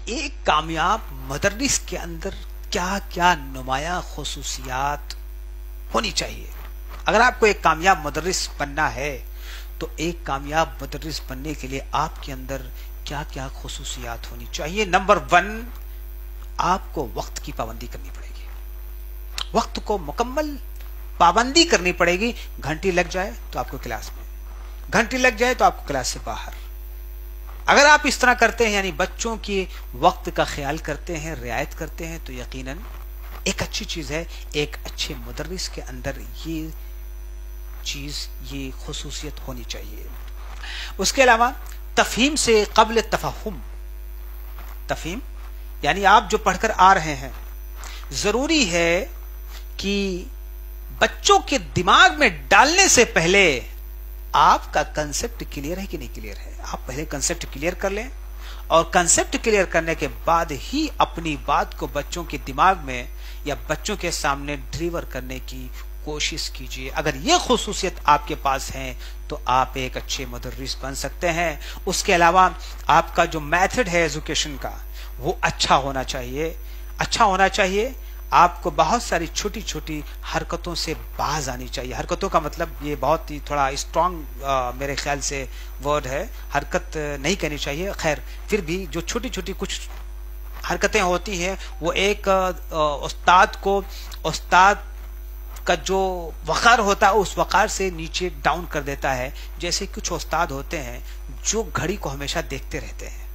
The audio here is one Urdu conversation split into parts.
ایک کامیاب مدرس کے اندر کیا کیا نمایاں خصوصیات ہونی چاہیے. اگر آپ کو ایک کامیاب مدرس بننا ہے تو ایک کامیاب مدرس بننے کے لیے آپ کے اندر کیا کیا خصوصیات ہونی چاہیے. نمبر 1، آپ کو وقت کی پابندی کرنی پڑے گی. وقت کو مکمل پابندی کرنی پڑے گی. گھنٹی لگ جائے تو آپ کو کلاس میں، گھنٹی لگ جائے تو آپ کو کلاس سے باہر. اگر آپ اس طرح کرتے ہیں، یعنی بچوں کی وقت کا خیال کرتے ہیں، رعایت کرتے ہیں، تو یقیناً ایک اچھی چیز ہے. ایک اچھے مدرس کے اندر یہ چیز، یہ خصوصیت ہونی چاہیے. اس کے علاوہ تفہیم سے قبل تفہم. تفہیم یعنی آپ جو پڑھ کر آ رہے ہیں، ضروری ہے کہ بچوں کے دماغ میں ڈالنے سے پہلے آپ کا کنسپٹ کلیئر ہے کہ نہیں کلیئر ہے. آپ پہلے کنسپٹ کلیئر کر لیں، اور کنسپٹ کلیئر کرنے کے بعد ہی اپنی بات کو بچوں کے دماغ میں یا بچوں کے سامنے ڈلیور کرنے کی کوشش کیجیے. اگر یہ خصوصیت آپ کے پاس ہیں تو آپ ایک اچھے مدرس بن سکتے ہیں. اس کے علاوہ آپ کا جو میتھڈ ہے ایجوکیشن کا، وہ اچھا ہونا چاہیے. اچھا ہونا چاہیے. آپ کو بہت ساری چھوٹی چھوٹی حرکتوں سے باز آنی چاہیے. حرکتوں کا مطلب یہ بہت ہی تھوڑا اسٹرانگ میرے خیال سے ورڈ ہے. حرکت نہیں کہنی چاہیے، خیر پھر بھی جو چھوٹی چھوٹی کچھ حرکتیں ہوتی ہیں، وہ ایک استاد کا جو وقار ہوتا ہے اس وقار سے نیچے ڈاؤن کر دیتا ہے. جیسے کچھ استاد ہوتے ہیں جو گھڑی کو ہمیشہ دیکھتے رہتے ہیں،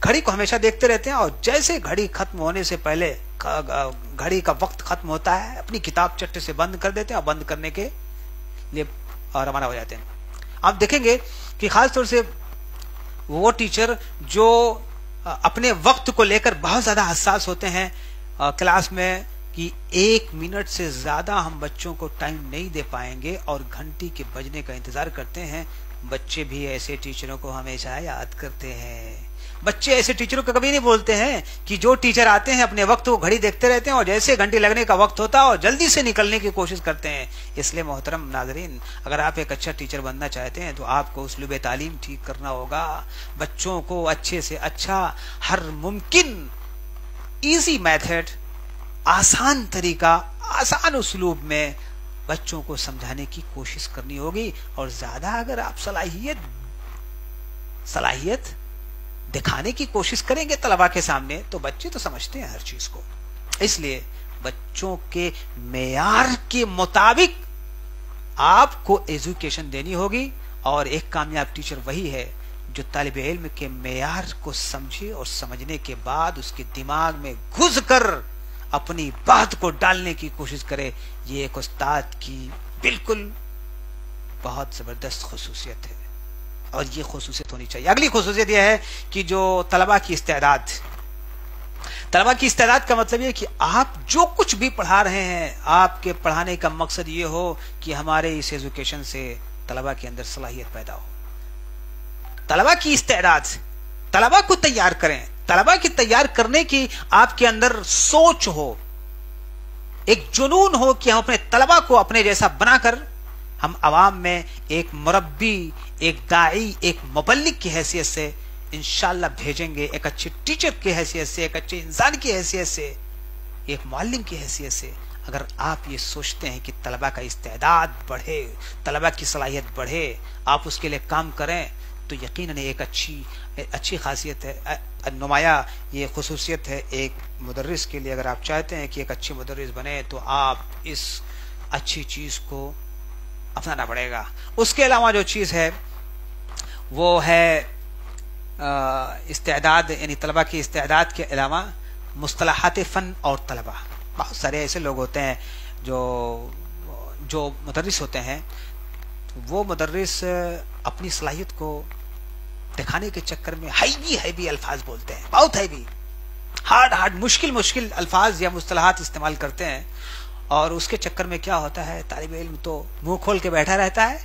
گھڑی کو ہمیشہ دیکھتے رہتے ہیں، اور جیسے گھڑی ختم ہونے سے پہلے، گھڑی کا وقت ختم ہوتا ہے، اپنی کتاب چٹے سے بند کر دیتے ہیں اور بند کرنے کے لیے روانہ ہو جاتے ہیں. آپ دیکھیں گے کہ خاص طور سے وہ ٹیچر جو اپنے وقت کو لے کر بہت زیادہ حساس ہوتے ہیں کلاس میں، کہ 1 منٹ سے زیادہ ہم بچوں کو ٹائم نہیں دے پائیں گے اور گھنٹی کے بجنے کا انتظار کرتے ہیں. بچے بھی ایسے ٹیچروں کو ہمیشہ یاد کرتے ہیں. بچے ایسے ٹیچروں کو کبھی نہیں بولتے ہیں کہ جو ٹیچر آتے ہیں اپنے وقت کو گھڑی دیکھتے رہتے ہیں اور جیسے گھنٹی لگنے کا وقت ہوتا ہے اور جلدی سے نکلنے کی کوشش کرتے ہیں. اس لیے محترم ناظرین، اگر آپ ایک اچھا ٹیچر بننا چاہتے ہیں تو آپ کو اسلوب تعلیم ٹھیک کرنا ہوگا. بچوں کو اچھے سے اچھا، ہر ممکن ایزی میتھڈ، آسان طریقہ، آسان اسلوب میں بچوں کو سمجھانے کی کوشش کرنی ہوگی. اور زیادہ اگر آپ صلاحیت دکھانے کی کوشش کریں گے طلباء کے سامنے، تو بچے تو سمجھتے ہیں ہر چیز کو. اس لیے بچوں کے معیار کے مطابق آپ کو ایجوکیشن دینی ہوگی. اور ایک کامیاب ٹیچر وہی ہے جو طالب علم کے معیار کو سمجھے اور سمجھنے کے بعد اس کے دماغ میں گھس کر اپنی بات کو ڈالنے کی کوشش کرے. یہ ایک استاد کی بالکل بہت زبردست خصوصیت ہے، اور یہ خصوصیت ہونی چاہیے. اگلی خصوصیت یہ ہے کہ جو طلباء کی استعداد کا مطلب یہ کہ آپ جو کچھ بھی پڑھا رہے ہیں، آپ کے پڑھانے کا مقصد یہ ہو کہ ہمارے اس ایجوکیشن سے طلباء کے اندر صلاحیت پیدا ہو. طلباء کی استعداد، طلباء کو تیار کریں. طلباء کی تیار کرنے کی آپ کے اندر سوچ ہو، ایک جنون ہو کہ ہم اپنے طلباء کو اپنے جیسا بنا کر ہم عوام میں ایک مربی، ایک داعی، ایک مبلغ کی حیثیت سے انشاءاللہ بھیجیں گے. ایک اچھے ٹیچر کی حیثیت سے، ایک اچھے انسان کی حیثیت سے، ایک معلم کی حیثیت سے. اگر آپ یہ سوچتے ہیں کہ طلباء کا استعداد بڑھے، طلباء کی صلاحیت بڑھے، آپ اس کے لیے کام کریں، تو یقیناً ایک اچھی خاصیت ہے، نمایاں یہ خصوصیت ہے ایک مدرس کے لیے. اگر آپ چاہتے ہیں کہ ایک اچھے مدرس بنے تو آپ اس اچھی چیز کو اپنانا پڑے گا. اس کے علاوہ جو چیز ہے وہ ہے استعداد، یعنی طلباء کی استعداد کے علاوہ مصطلحات فن اور طلباء. بہت سارے ایسے لوگ ہوتے ہیں جو مدرس ہوتے ہیں، وہ مدرس اپنی صلاحیت کو دکھانے کے چکر میں ہیوی الفاظ بولتے ہیں، بہت ہیوی، ہارڈ مشکل الفاظ یا مصطلحات استعمال کرتے ہیں. اور اس کے چکر میں کیا ہوتا ہے، طالب علم تو منہ کھول کے بیٹھا رہتا ہے،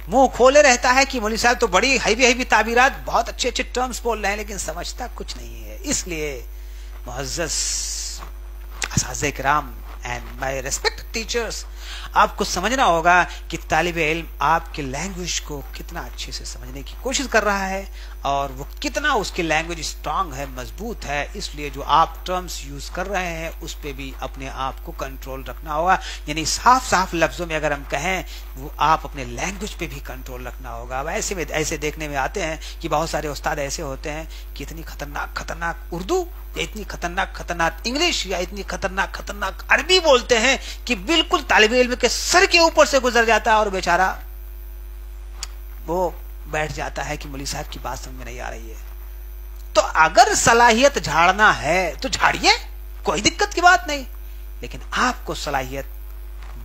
منہ کھولے رہتا ہے کہ مولوی صاحب تو بڑی ہیوی تعبیرات، بہت اچھے ٹرمز بول رہے ہیں، لیکن سمجھتا کچھ نہیں ہے. اس لیے معزز اساتذہ کرام اینڈ مائی ریسپیکٹ ٹیچرز، آپ کو سمجھنا ہوگا کہ طالب علم آپ کے لینگویج کو کتنا اچھے سے سمجھنے کی کوشش کر رہا ہے. اور وہ کتنا اس کی لینگویج اسٹرانگ ہے، مضبوط ہے. اس لیے جو آپ ٹرمز یوز کر رہے ہیں اس پہ بھی اپنے آپ کو کنٹرول رکھنا ہوگا. یعنی صاف صاف لفظوں میں اگر ہم کہیں، وہ آپ اپنے لینگویج پہ بھی کنٹرول رکھنا ہوگا. اب ایسے دیکھنے میں آتے ہیں کہ بہت سارے استاد ایسے ہوتے ہیں کہ اتنی خطرناک اردو یا اتنی خطرناک انگلش یا اتنی خطرناک عربی بولتے ہیں کہ بالکل طالب علم کے سر کے اوپر سے گزر جاتا ہے اور بیچارہ وہ بیٹھ جاتا ہے کہ مولوی صاحب کی بات سمجھ میں نہیں آ رہی ہے. تو اگر صلاحیت جھاڑنا ہے تو جھاڑیے، کوئی دقت کی بات نہیں، لیکن آپ کو صلاحیت،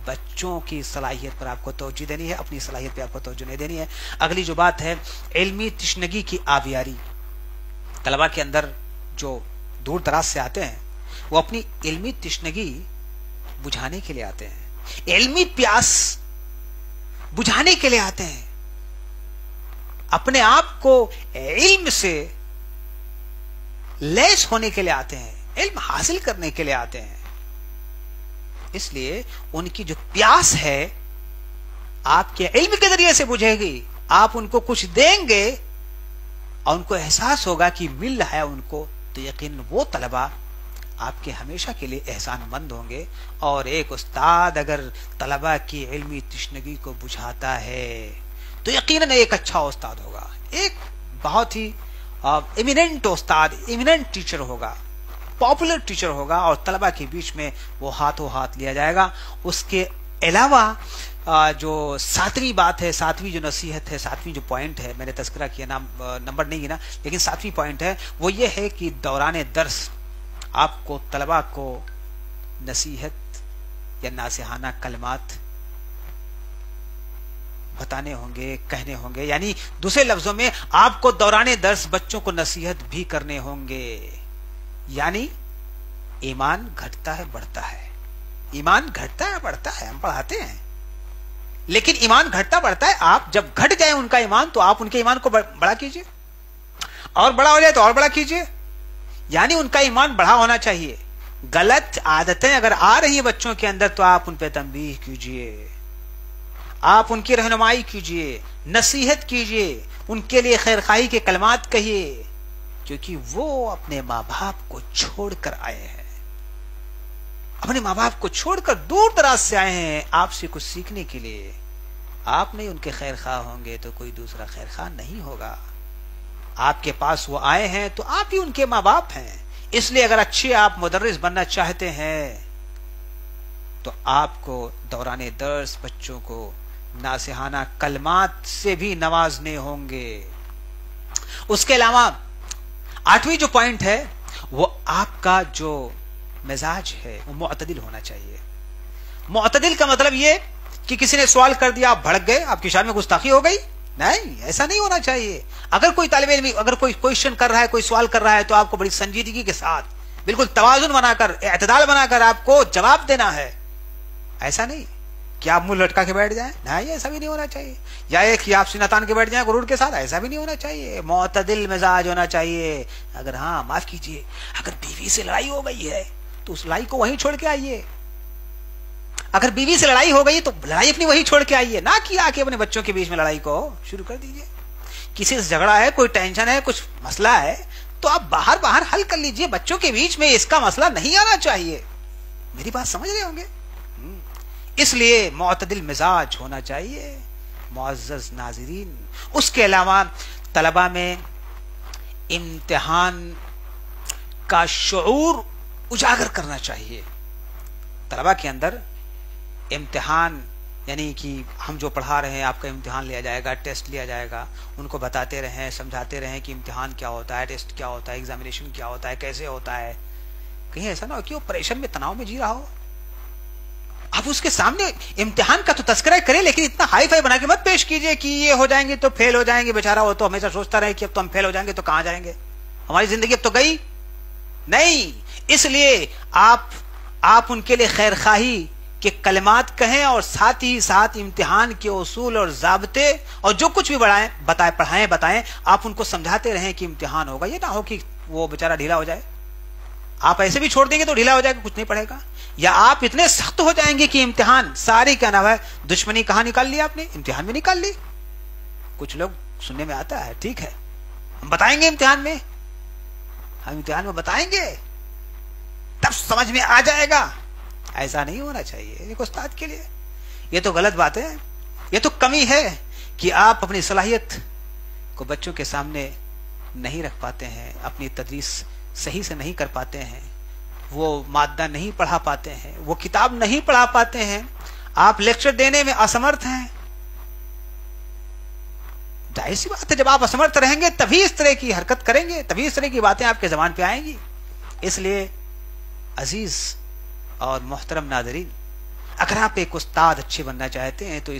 بچوں کی صلاحیت پر آپ کو توجہ دینی ہے، اپنی صلاحیت پہ آپ کو توجہ نہیں دینی ہے. اگلی جو بات ہے علمی تشنگی کی آبیاری. طلبا کے اندر جو دور دراز سے آتے ہیں وہ اپنی علمی تشنگی بجھانے کے لیے آتے ہیں، علمی پیاس بجھانے کے لیے آتے ہیں، اپنے آپ کو علم سے لیس ہونے کے لیے آتے ہیں، علم حاصل کرنے کے لیے آتے ہیں. اس لیے ان کی جو پیاس ہے آپ کے علم کے ذریعے سے بجھے گی. آپ ان کو کچھ دیں گے اور ان کو احساس ہوگا کہ مل رہا ہے ان کو، تو یقین وہ طلبہ آپ کے ہمیشہ کے لیے احسان مند ہوں گے. اور ایک استاد اگر طلبہ کی علمی تشنگی کو بجھاتا ہے تو یقیناً ایک اچھا استاد ہوگا، ایک بہت ہی ایمیننٹ استاد، ایمیننٹ ٹیچر ہوگا، پاپولر ٹیچر ہوگا، اور طلبہ کے بیچ میں وہ ہاتھوں ہاتھ لیا جائے گا. اس کے علاوہ جو ساتویں بات ہے، ساتویں جو نصیحت ہے، ساتویں جو پوائنٹ ہے، میں نے تذکرہ کیا، نام نمبر نہیں گنا، لیکن ساتویں پوائنٹ ہے وہ یہ ہے کہ دوران درس آپ کو طلبہ کو نصیحت یا ناصحانہ کلمات بتانے ہوں گے، کہنے ہوں گے. یعنی دوسرے لفظوں میں آپ کو دوران درس بچوں کو نصیحت بھی کرنے ہوں گے. یعنی ایمان گھٹتا ہے بڑھتا ہے، ایمان گھٹتا ہے بڑھتا ہے، ہم پڑھاتے ہیں، لیکن ایمان گھٹتا بڑھتا ہے. آپ جب گھٹ جائے ان کا ایمان تو آپ ان کے ایمان کو بڑا کیجئے، اور بڑا ہو جائے تو اور بڑا کیجئے. یعنی ان کا ایمان بڑھا ہونا چاہیے. غلط عادتیں اگر آ رہی ہیں بچوں کے اندر تو آپ ان پہ تنبیہ کیجئے، آپ ان کی رہنمائی کیجئے، نصیحت کیجئے، ان کے لیے خیرخواہی کے کلمات کہیے، کیونکہ وہ اپنے ماں باپ کو چھوڑ کر آئے ہیں، اپنے ماں باپ کو چھوڑ کر دور دراز سے آئے ہیں آپ سے کچھ سیکھنے کے لیے. آپ نہیں ان کے خیر خواہ ہوں گے تو کوئی دوسرا خیر خواہ نہیں ہوگا. آپ کے پاس وہ آئے ہیں تو آپ ہی ان کے ماں باپ ہیں. اس لیے اگر اچھے آپ مدرس بننا چاہتے ہیں تو آپ کو دوران درس بچوں کو ناصحانہ کلمات سے بھی نوازنے ہوں گے. اس کے علاوہ 8ویں جو پوائنٹ ہے وہ آپ کا جو مزاج ہے وہ معتدل ہونا چاہیے. معتدل کا مطلب یہ کہ کسی نے سوال کر دیا، آپ بھڑک گئے، آپ کی شان میں گستاخی ہو گئی. نہیں، ایسا نہیں ہونا چاہیے. اگر کوئی طالب علم اگر کوئی کوئسچن کر رہا ہے، کوئی سوال کر رہا ہے، تو آپ کو بڑی سنجیدگی کے ساتھ بالکل توازن بنا کر، اعتدال بنا کر آپ کو جواب دینا ہے. ایسا نہیں کہ آپ منہ لٹکا کے بیٹھ جائیں، نہیں، ایسا بھی نہیں ہونا چاہیے. یا ایک کہ آپ سینہ تان کے بیٹھ جائیں غرور کے ساتھ، ایسا بھی نہیں ہونا چاہیے. معتدل مزاج ہونا چاہیے. اگر ہاں معاف کیجیے، اگر بیوی سے لڑائی ہو گئی ہے تو اس لڑائی کو وہیں چھوڑ کے آئیے. اگر بیوی سے لڑائی ہو گئی تو لڑائی اپنی وہیں چھوڑ کے آئیے، نہ کہ آ کے اپنے بچوں کے بیچ میں لڑائی کو شروع کر دیجیے. کسی سے جھگڑا ہے، کوئی ٹینشن ہے، کچھ مسئلہ ہے تو آپ باہر حل کر لیجیے. بچوں کے بیچ میں اس کا مسئلہ نہیں آنا چاہیے. میری بات سمجھ رہے ہوں گے؟ اس لیے معتدل مزاج ہونا چاہیے. معزز ناظرین، اس کے علاوہ طلبہ میں امتحان کا شعور اجاگر کرنا چاہیے. طلبہ کے اندر امتحان، یعنی کہ ہم جو پڑھا رہے ہیں، آپ کا امتحان لیا جائے گا، ٹیسٹ لیا جائے گا، ان کو بتاتے رہیں، سمجھاتے رہیں کہ امتحان کیا ہوتا ہے، ٹیسٹ کیا ہوتا ہے، ایگزامینیشن کیا ہوتا ہے، کیسے ہوتا ہے. کہیں ایسا نہ ہو کہ وہ پریشان میں، تناؤ میں جی رہا ہو. آپ اس کے سامنے امتحان کا تو تذکرہ کریں، لیکن اتنا ہائی فائی بنا کے مت پیش کیجئے کہ یہ ہو جائیں گے تو فیل ہو جائیں گے. بیچارہ وہ تو ہمیشہ سوچتا رہے کہ اب تو ہم فیل ہو جائیں گے تو کہاں جائیں گے، ہماری زندگی اب تو گئی. نہیں، اس لیے آپ ان کے لیے خیر خواہی کے کلمات کہیں، اور ساتھ ہی ساتھ امتحان کے اصول اور ضابطے اور جو کچھ بھی بتائیں، آپ ان کو سمجھاتے رہیں کہ امتحان ہوگا. یہ نہ ہو کہ وہ بیچارہ ڈھیلا ہو جائے. آپ ایسے بھی چھوڑ دیں گے تو ڈھیلا ہو جائے گا، کچھ نہیں پڑھے گا. یا آپ اتنے سخت ہو جائیں گے کہ امتحان ساری کیا نام ہے دشمنی کہاں نکال لی، آپ نے امتحان میں نکال لی. کچھ لوگ سننے میں آتا ہے، ٹھیک ہے، ہم بتائیں گے امتحان میں، ہم امتحان میں بتائیں گے تب سمجھ میں آ جائے گا. ایسا نہیں ہونا چاہیے ایک استاد کے لیے. یہ تو غلط بات ہے، یہ تو کمی ہے کہ آپ اپنی صلاحیت کو بچوں کے سامنے نہیں رکھ پاتے ہیں، اپنی تدریس صحیح سے نہیں کر پاتے ہیں، وہ مادہ نہیں پڑھا پاتے ہیں، وہ کتاب نہیں پڑھا پاتے ہیں، آپ لیکچر دینے میں اسمرتھ ہیں. ظاہر سی بات ہے جب آپ اسمرتھ رہیں گے تبھی اس طرح کی حرکت کریں گے، تبھی اس طرح کی باتیں آپ کے زبان پہ آئیں گی. اس لیے عزیز اور محترم ناظرین، اگر آپ ایک استاد اچھے بننا چاہتے ہیں تو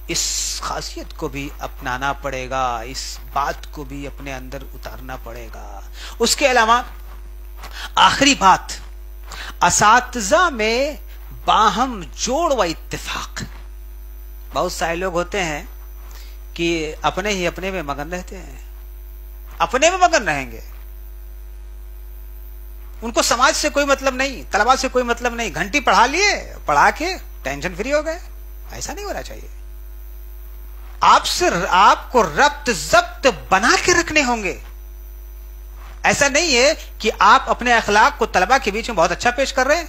اس خاصیت کو بھی اپنانا پڑے گا، اس بات کو بھی اپنے اندر اتارنا پڑے گا. اس کے علاوہ آخری بات، اساتذہ میں باہم جوڑ و اتفاق. بہت سارے لوگ ہوتے ہیں کہ اپنے ہی اپنے میں مگن رہتے ہیں، اپنے میں مگن رہیں گے، ان کو سماج سے کوئی مطلب نہیں، طلباء سے کوئی مطلب نہیں. گھنٹی پڑھا لیے، پڑھا کے ٹینشن فری ہو گئے. ایسا نہیں ہونا چاہیے. آپ کو ربط ضبط بنا کے رکھنے ہوں گے. ایسا نہیں ہے کہ آپ اپنے اخلاق کو طلباء کے بیچ میں بہت اچھا پیش کر رہے ہیں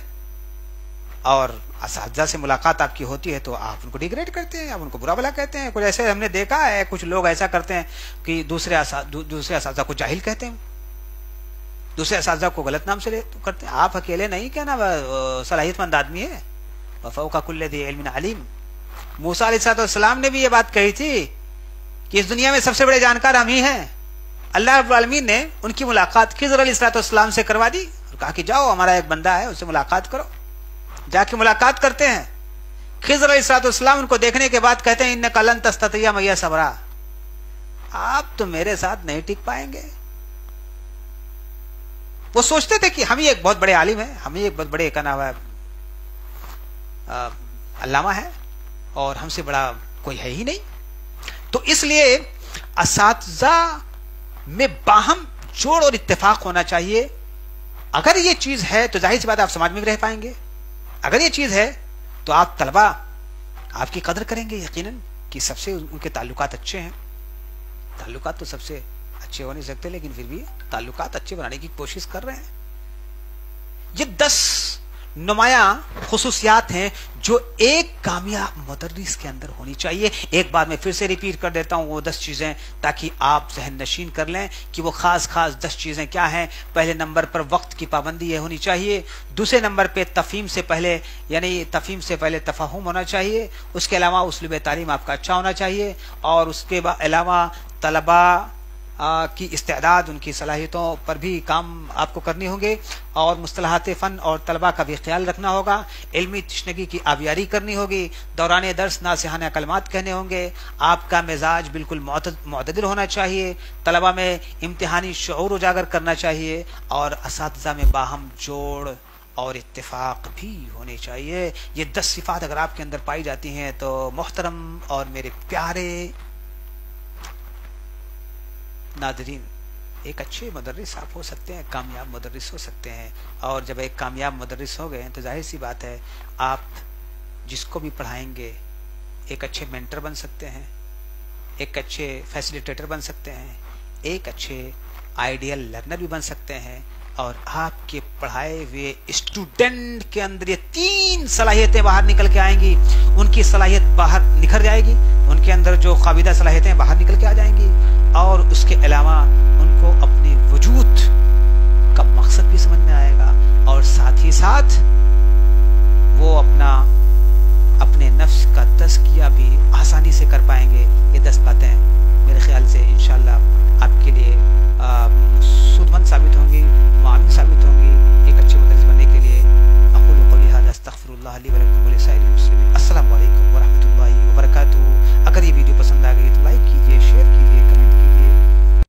اور اساتذہ سے ملاقات آپ کی ہوتی ہے تو آپ ان کو ڈیگریڈ کرتے ہیں، آپ ان کو برا بھلا کہتے ہیں. کچھ ایسے ہم نے دیکھا ہے، کچھ لوگ ایسا کرتے ہیں کہ دوسرے اساتذہ کو جاہل کہتے ہیں، دوسرے اساتذہ کو غلط نام سے کرتے ہیں. آپ اکیلے نہیں کہنا صلاحیت مند آدمی ہے. وفوق کل ذی علم علیم. موسیٰ علیہ السلام نے بھی یہ بات کہی تھی کہ اس دنیا میں سب سے بڑے جانکار ہم ہی ہیں. اللہ رب العالمین نے ان کی ملاقات خضر علیہ السلام سے کروا دی اور کہا کہ جاؤ ہمارا ایک بندہ ہے اس سے ملاقات کرو. جا کے ملاقات کرتے ہیں. خضر علیہ السلام ان کو دیکھنے کے بعد کہتے ہیں انک لن تستطیع معی صبرا، آپ تو میرے ساتھ نہیں ٹک پائیں گے. وہ سوچتے تھے کہ ہم ہی ایک بہت بڑے عالم ہیں، ہم ہی ایک بہت بڑے علامہ ہے اور ہم سے بڑا کوئی ہے ہی نہیں. تو اس لیے اساتذہ میں باہم جوڑ اور اتفاق ہونا چاہیے. اگر یہ چیز ہے تو ظاہر سی بات آپ سماج میں بھی رہ پائیں گے. اگر یہ چیز ہے تو آپ طلباء آپ کی قدر کریں گے یقیناً کہ سب سے ان کے تعلقات اچھے ہیں. تعلقات تو سب سے اچھے ہو نہیں سکتے لیکن پھر بھی تعلقات اچھے بنانے کی کوشش کر رہے ہیں. یہ 10 نمایاں خصوصیات ہیں جو ایک کامیاب مدرس کے اندر ہونی چاہیے. ایک بار میں پھر سے ریپیٹ کر دیتا ہوں وہ 10 چیزیں تاکہ آپ ذہن نشین کر لیں کہ وہ خاص 10 چیزیں کیا ہیں. پہلے نمبر پر وقت کی پابندی یہ ہونی چاہیے. دوسرے نمبر پہ تفہیم سے پہلے تفہم ہونا چاہیے. اس کے علاوہ اسلوب تعلیم آپ کا اچھا ہونا چاہیے اور اس کے علاوہ طلباء کی استعداد، ان کی صلاحیتوں پر بھی کام آپ کو کرنی ہوں گے اور مصطلحات فن اور طلباء کا بھی خیال رکھنا ہوگا. علمی تشنگی کی آبیاری کرنی ہوگی. دوران درس ناصحانہ کلمات کہنے ہوں گے. آپ کا مزاج بالکل معتدل ہونا چاہیے. طلباء میں امتحانی شعور اجاگر کرنا چاہیے اور اساتذہ میں باہم جوڑ اور اتفاق بھی ہونے چاہیے. یہ 10 صفات اگر آپ کے اندر پائی جاتی ہیں تو محترم اور میرے پیارے ناظرین ایک اچھے مدرس آپ ہو سکتے ہیں، کامیاب مدرس ہو سکتے ہیں. اور جب ایک کامیاب مدرس ہو گئے تو ظاہر سی بات ہے آپ جس کو بھی پڑھائیں گے ایک اچھے مینٹر بن سکتے ہیں، ایک اچھے فیسیلیٹیٹر بن سکتے ہیں، ایک اچھے آئیڈیل لرنر بھی بن سکتے ہیں. اور آپ کے پڑھائے ہوئے اسٹوڈنٹ کے اندر یہ 3 صلاحیتیں باہر نکل کے آئیں گی. ان کی صلاحیت باہر نکھر جائے گی، ان کے اندر جو خوابیدہ صلاحیتیں باہر نکل کے آ جائیں گی اور اس کے علاوہ ان کو اپنے وجود کا مقصد بھی سمجھ میں آئے گا اور ساتھ ہی ساتھ وہ اپنے نفس کا تزکیہ بھی آسانی سے کر پائیں گے. یہ 10 باتیں